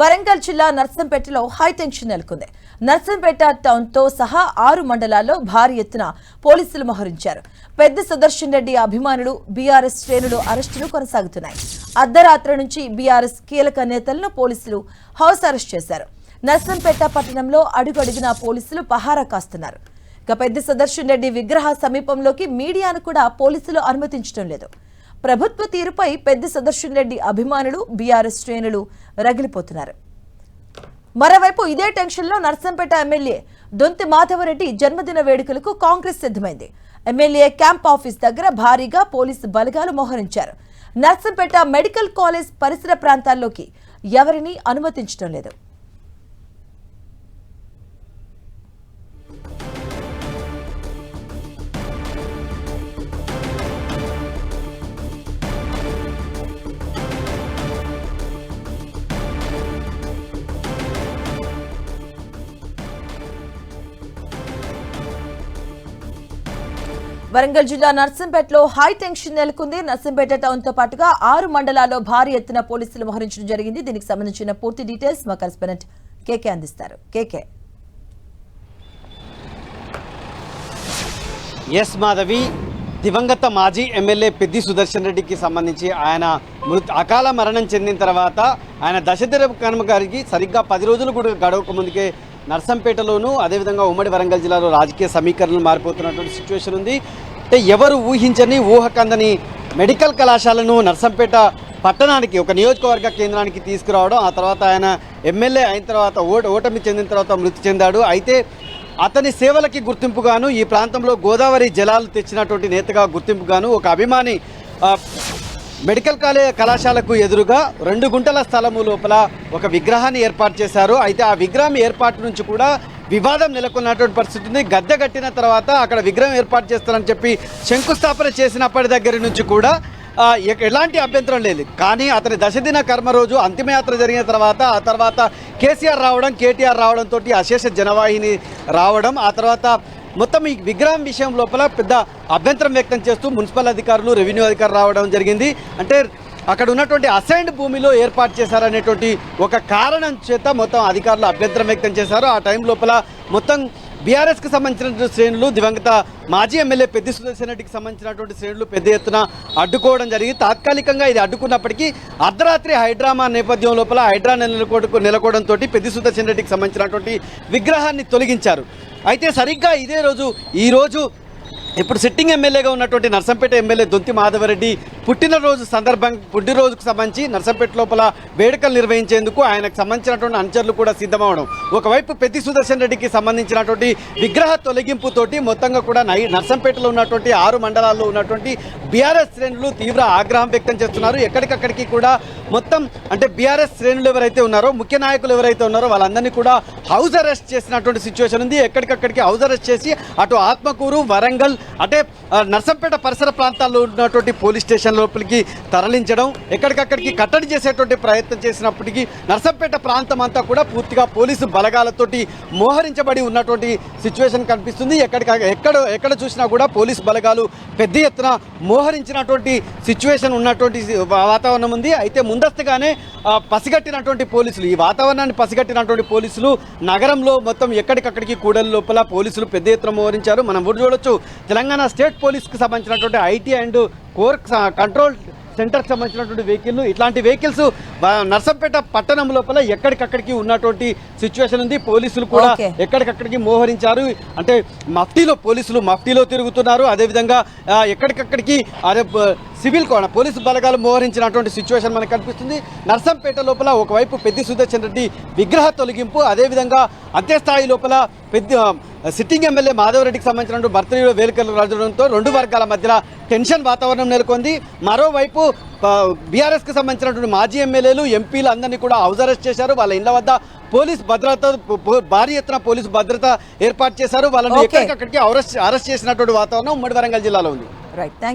వరంగల్ జిల్లా నర్సంపేటలో high tension నెలకొంది. Narsampet town తో సహా 6 మండలాల్లో భారీ ఎత్తున పోలీసులు మోహరించారు. పెద్ద సుదర్శన్ రెడ్డి అభిమానులు, బీఆర్ఎస్ శ్రేణులు అరెస్టులు కొనసాగుతున్నాయి. అర్ధరాత్రి నుంచి బీఆర్ఎస్ కీలక నేతలను పోలీసులు హౌస్ అరెస్ట్ చేశారు. నర్సంపేట పట్టణంలో అడుగడుగునా పోలీసులు పహారా కాస్తున్నారు. ఇక పెద్ద సుదర్శన్ రెడ్డి విగ్రహ సమీపంలోకి మీడియాను కూడా పోలీసులు అనుమతించడం లేదు. ప్రభుత్వ తీరుపై పెద్ద సుదర్శన్ రెడ్డి అభిమానులు, బీఆర్ఎస్ శ్రేణులు రగిలిపోతున్నారు. మరోవైపు ఇదే టెన్షన్లో నర్సంపేట ఎమ్మెల్యే దొంతి మాధవరెడ్డి జన్మదిన వేడుకలకు కాంగ్రెస్ సిద్ధమైంది. ఎమ్మెల్యే క్యాంప్ ఆఫీస్ దగ్గర భారీగా పోలీసు బలగాలు మోహరించారు. నర్సంపేట మెడికల్ కాలేజ్ పరిసర ప్రాంతాల్లోకి ఎవరిని అనుమతించడం లేదు. వరంగల్ జిల్లా నర్సంపేటలో హై టెన్షన్ నెలకొంది. నర్సంపేట టౌన్ తో పాటుగా 6 మండలాల్లో భారీ ఎత్తున పోలీసులు మోహరించడం జరిగింది. దీనికి సంబంధించిన పూర్తి డీటెయిల్స్ మా కరెస్పాండెంట్ కేకే అందిస్తారు. కేకే. ఎస్ మాధవి, దివంగత మాజీ ఎమ్మెల్యే పెద్ది సుదర్శన్ రెడ్డికి సంబంధించి ఆయన అకాల మరణం చెందిన తర్వాత ఆయన దశదిన కర్మగారికి సరిగ్గా 10 రోజులు కూడా గడవక ముందుకే నర్సంపేటలోనూ అదేవిధంగా ఉమ్మడి వరంగల్ జిల్లాలో రాజకీయ సమీకరణలు మారిపోతున్నటువంటి సిచ్యువేషన్ ఉంది. అంటే ఎవరు ఊహించని ఊహకందని మెడికల్ కళాశాలను నర్సంపేట పట్టణానికి ఒక నియోజకవర్గ కేంద్రానికి తీసుకురావడం, ఆ తర్వాత ఆయన ఎమ్మెల్యే అయిన తర్వాత ఓటమి చెందిన తర్వాత మృతి చెందాడు. అయితే అతని సేవలకి గుర్తింపుగాను ఈ ప్రాంతంలో గోదావరి జలాలు తెచ్చినటువంటి నేతగా గుర్తింపుగాను ఒక అభిమాని మెడికల్ కళాశాలకు ఎదురుగా 2 గుంటల స్థలము లోపల ఒక విగ్రహాన్ని ఏర్పాటు చేశారు. అయితే ఆ విగ్రహం ఏర్పాటు నుంచి కూడా వివాదం నెలకొన్నటువంటి పరిస్థితి ఉంది. గద్దె కట్టిన తర్వాత అక్కడ విగ్రహం ఏర్పాటు చేస్తారని చెప్పి శంకుస్థాపన చేసినప్పటి దగ్గర నుంచి కూడా ఎలాంటి అభ్యంతరం లేదు. కానీ అతని దశదిన కర్మ రోజు అంతిమయాత్ర జరిగిన తర్వాత ఆ తర్వాత కేసీఆర్ రావడం, కేటీఆర్ రావడంతో అశేష జనవాహిని రావడం, ఆ తర్వాత మొత్తం ఈ విగ్రహం విషయం లోపల పెద్ద అభ్యంతరం వ్యక్తం చేస్తూ మున్సిపల్ అధికారులు, రెవెన్యూ అధికారులు రావడం జరిగింది. అంటే అక్కడ ఉన్నటువంటి అసైన్డ్ భూమిలో ఏర్పాటు చేశారనేటువంటి ఒక కారణం చేత మొత్తం అధికారులు అభ్యంతరం వ్యక్తం చేశారు. ఆ టైం లోపల మొత్తం బీఆర్ఎస్కి సంబంధించిన శ్రేణులు, దివంగత మాజీ ఎమ్మెల్యే పెద్ది సుదర్శన్ రెడ్డికి సంబంధించినటువంటి శ్రేణులు పెద్ద ఎత్తున అడ్డుకోవడం జరిగింది. తాత్కాలికంగా ఇది అడ్డుకున్నప్పటికీ అర్ధరాత్రి హైడ్రామా నేపథ్యం లోపల హైడ్రా నెలకొవడంతో పెద్ది సుదర్శన్ రెడ్డికి సంబంధించినటువంటి విగ్రహాన్ని తొలగించారు. అయితే సరిగ్గా ఇదే రోజు ఇప్పుడు సిట్టింగ్ ఎమ్మెల్యేగా ఉన్నటువంటి నర్సంపేట ఎమ్మెల్యే దొంతి మాధవరెడ్డి పుట్టినరోజుకు సంబంధించి నర్సంపేట లోపల వేడుకలు నిర్వహించేందుకు ఆయనకు సంబంధించినటువంటి అనుచరులు కూడా సిద్ధమవడం, ఒకవైపు పెద్ది సుదర్శన్ రెడ్డికి సంబంధించినటువంటి విగ్రహ తొలగింపుతోటి మొత్తంగా కూడా నర్సంపేటలో ఉన్నటువంటి 6 మండలాల్లో ఉన్నటువంటి బీఆర్ఎస్ శ్రేణులు తీవ్ర ఆగ్రహం వ్యక్తం చేస్తున్నారు. ఎక్కడికక్కడికి కూడా మొత్తం అంటే బీఆర్ఎస్ శ్రేణులు ఎవరైతే ఉన్నారో, ముఖ్య నాయకులు ఎవరైతే ఉన్నారో వాళ్ళందరినీ కూడా హౌస్ అరెస్ట్ చేసినటువంటి సిచ్యువేషన్ ఉంది. ఎక్కడికక్కడికి హౌస్ అరెస్ట్ చేసి అటు ఆత్మకూరు, వరంగల్ అంటే నర్సంపేట పరిసర ప్రాంతాల్లో ఉన్నటువంటి పోలీస్ స్టేషన్ లోపలికి తరలించడం, ఎక్కడికక్కడికి కట్టడి చేసేటువంటి ప్రయత్నం చేసినప్పటికీ నర్సంపేట ప్రాంతం అంతా కూడా పూర్తిగా పోలీసు బలగాలతోటి మోహరించబడి ఉన్నటువంటి సిచ్యువేషన్ కనిపిస్తుంది. ఎక్కడ చూసినా కూడా పోలీసు బలగాలు పెద్ద ఎత్తున మోహరించినటువంటి సిచ్యువేషన్ ఉన్నటువంటి వాతావరణం ఉంది. అయితే ముందస్తుగానే పసిగట్టినటువంటి పోలీసులు, ఈ వాతావరణాన్ని పసిగట్టినటువంటి పోలీసులు నగరంలో మొత్తం ఎక్కడికక్కడికి కూడలి లోపల పోలీసులు పెద్ద ఎత్తున మోహరించారు. మనం చూడొచ్చు, తెలంగాణ స్టేట్ పోలీస్కి సంబంధించినటువంటి ఐటీ అండ్ కోర్ కంట్రోల్ సెంటర్కి సంబంధించినటువంటి వెహికల్లు, ఇట్లాంటి వెహికల్స్ నర్సంపేట పట్టణం లోపల ఎక్కడికక్కడికి ఉన్నటువంటి సిచ్యువేషన్ ఉంది. పోలీసులు కూడా ఎక్కడికక్కడికి మోహరించారు. అంటే పోలీసులు మఫ్టీలో తిరుగుతున్నారు. అదేవిధంగా ఎక్కడికక్కడికి సివిల్ పోలీసు బలగాలు మోహరించినటువంటి సిచ్యువేషన్ మనకు కనిపిస్తుంది. నర్సంపేట లోపల ఒకవైపు పెద్ది సుదర్శన్ రెడ్డి విగ్రహ తొలగింపు, అదేవిధంగా అంత్యస్థాయి లోపల సిట్టింగ్ ఎమ్మెల్యే మాధవరెడ్డికి సంబంధించినటువంటి బర్త్డేలో వేడుకలు రావడంతో 2 వర్గాల మధ్య టెన్షన్ వాతావరణం నెలకొంది. మరోవైపు బీఆర్ఎస్కి సంబంధించినటువంటి మాజీ ఎమ్మెల్యేలు, ఎంపీలు అందరినీ కూడా హౌస్ అరెస్ట్ చేశారు. వాళ్ళ ఇళ్ల వద్ద పోలీస్ భద్రత, భారీ ఎత్తున పోలీసు భద్రత ఏర్పాటు చేశారు. వాళ్ళని ఎక్కడికక్కడికి అరెస్ట్ చేసినటువంటి వాతావరణం ఉమ్మడి వరంగల్ జిల్లాలో ఉంది.